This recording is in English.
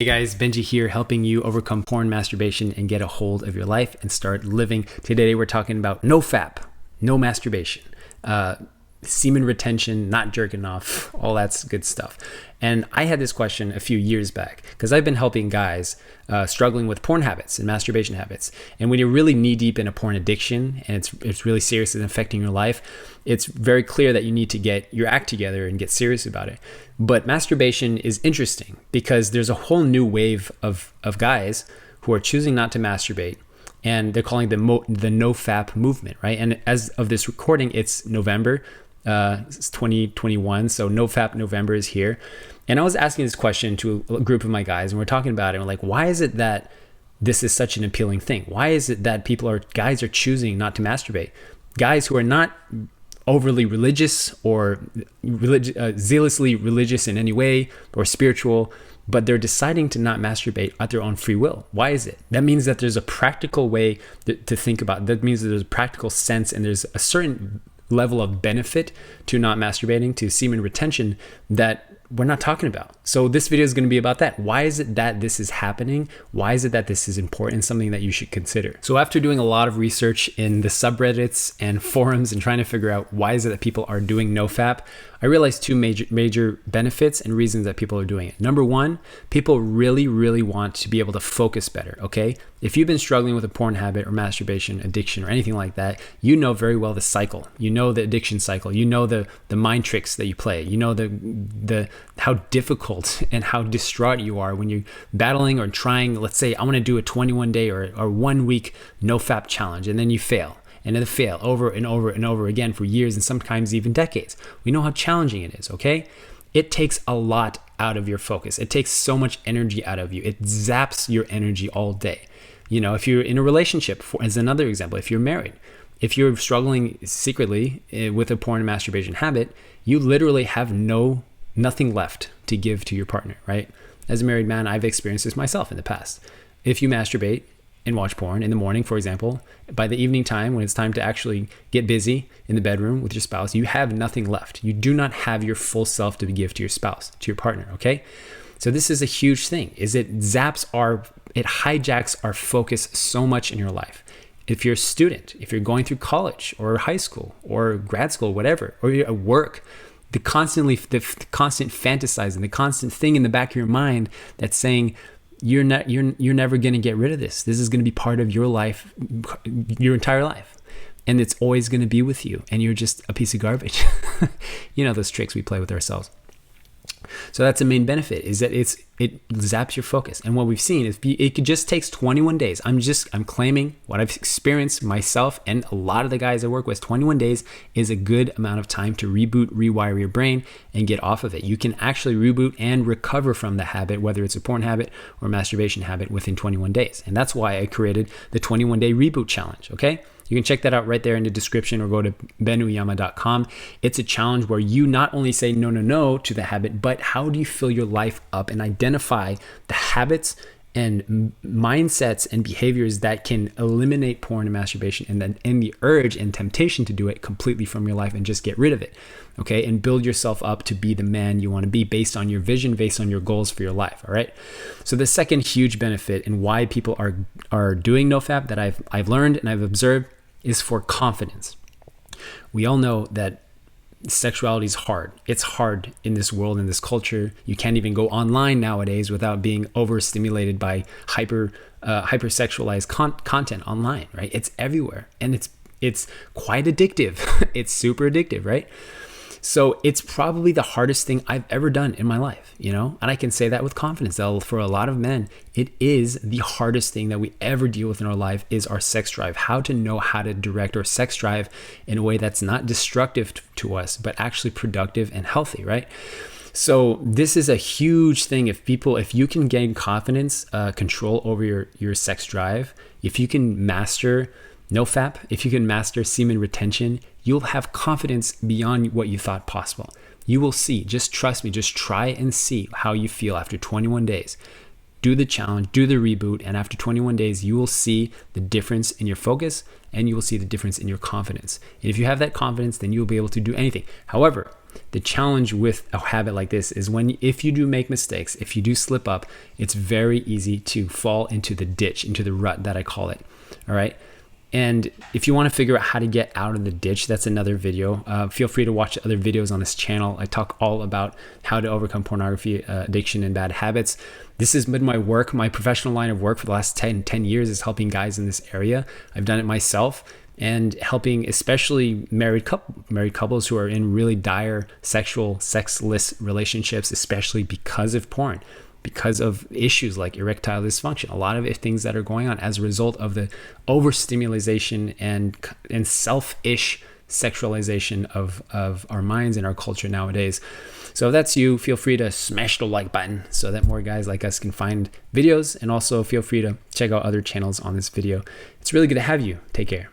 Hey guys, Benji here, helping you overcome porn, masturbation, and get a hold of your life and start living. Today we're talking about NoFap, no masturbation, semen retention, not jerking off, all that's good stuff. And I had this question a few years back because I've been helping guys struggling with porn habits and masturbation habits. And when you're really knee deep in a porn addiction and it's really serious and affecting your life, it's very clear that you need to get your act together and get serious about it. But masturbation is interesting because there's a whole new wave of guys who are choosing not to masturbate, and they're calling the NoFap movement, right? And as of this recording, it's November. It's 2021, so NoFap November is here. And I was asking this question to a group of my guys, and we're talking about it. And we're like, why is it that this is such an appealing thing? Why is it that guys are choosing not to masturbate? Guys who are not overly religious or zealously religious in any way or spiritual, but they're deciding to not masturbate at their own free will. Why is it? That means that there's a practical way to think about it. That means that there's a practical sense and there's a certain level of benefit to not masturbating, to semen retention, that we're not talking about. So this video is going to be about that. Why is it that this is happening? Why is it that this is important, something that you should consider? So after doing a lot of research in the subreddits and forums and trying to figure out why is it that people are doing NoFap, I realized two major benefits and reasons that people are doing it. Number one, people really want to be able to focus better, okay? If you've been struggling with a porn habit or masturbation addiction or anything like that, you know very well the cycle. You know the addiction cycle. You know the mind tricks that you play. You know the how difficult and how distraught you are when you're battling or trying. Let's say I want to do a 21-day or 1 week NoFap challenge, and then you fail. And then fail over and over and over again for years and sometimes even decades. We know how challenging it is, okay? It takes a lot out of your focus. It takes so much energy out of you. It zaps your energy all day. You know, if you're in a relationship, as another example, if you're married, if you're struggling secretly with a porn and masturbation habit, you literally have nothing left to give to your partner, right? As a married man, I've experienced this myself in the past. If you masturbate and watch porn in the morning, for example, by the evening time, when it's time to actually get busy in the bedroom with your spouse, you have nothing left. You do not have your full self to give to your spouse, to your partner, okay? So this is a huge thing, it hijacks our focus so much in your life. If you're a student, if you're going through college or high school or grad school, whatever, or you're at work, the constant fantasizing, the constant thing in the back of your mind that's saying, you're never going to get rid of this. This is going to be part of your life, your entire life. And it's always going to be with you. And you're just a piece of garbage. You know, those tricks we play with ourselves. So that's the main benefit, is that it zaps your focus. And what we've seen is it just takes 21 days. I'm claiming what I've experienced myself and a lot of the guys I work with. 21 days is a good amount of time to reboot, rewire your brain and get off of it. You can actually reboot and recover from the habit, whether it's a porn habit or masturbation habit, within 21 days. And that's why I created the 21-day reboot challenge, okay? You can check that out right there in the description or go to benuyama.com. It's a challenge where you not only say no to the habit, but how do you fill your life up and identify the habits and mindsets and behaviors that can eliminate porn and masturbation and the urge and temptation to do it completely from your life and just get rid of it, okay? And build yourself up to be the man you want to be based on your vision, based on your goals for your life, all right? So the second huge benefit and why people are doing NoFap that I've learned and I've observed is for confidence. We all know that sexuality is hard. It's hard in this world, in this culture. You can't even go online nowadays without being overstimulated by hypersexualized content online, right? It's everywhere, and it's quite addictive. It's super addictive, right? So it's probably the hardest thing I've ever done in my life, you know? And I can say that with confidence. For a lot of men, it is the hardest thing that we ever deal with in our life is our sex drive. How to know how to direct our sex drive in a way that's not destructive to us, but actually productive and healthy, right? So this is a huge thing. If you can gain confidence, control over your sex drive, if you can master NoFap, if you can master semen retention, you'll have confidence beyond what you thought possible. You will see, just trust me, just try and see how you feel after 21 days. do the challenge, do the reboot, and after 21 days, you will see the difference in your focus and you will see the difference in your confidence. And if you have that confidence, then you'll be able to do anything. However, the challenge with a habit like this is if you do make mistakes, if you do slip up, it's very easy to fall into the ditch, into the rut that I call it. All right. And if you want to figure out how to get out of the ditch, that's another video. Feel free to watch other videos on this channel. I talk all about how to overcome pornography addiction and bad habits. This has been my work. My professional line of work for the last 10 years is helping guys in this area. I've done it myself and helping especially married couples who are in really dire sexless relationships, especially because of porn, because of issues like erectile dysfunction, a lot of things that are going on as a result of the overstimulation and selfish sexualization of our minds and our culture nowadays. So if that's you, feel free to smash the like button so that more guys like us can find videos, and also feel free to check out other channels on this video. It's really good to have you. Take care.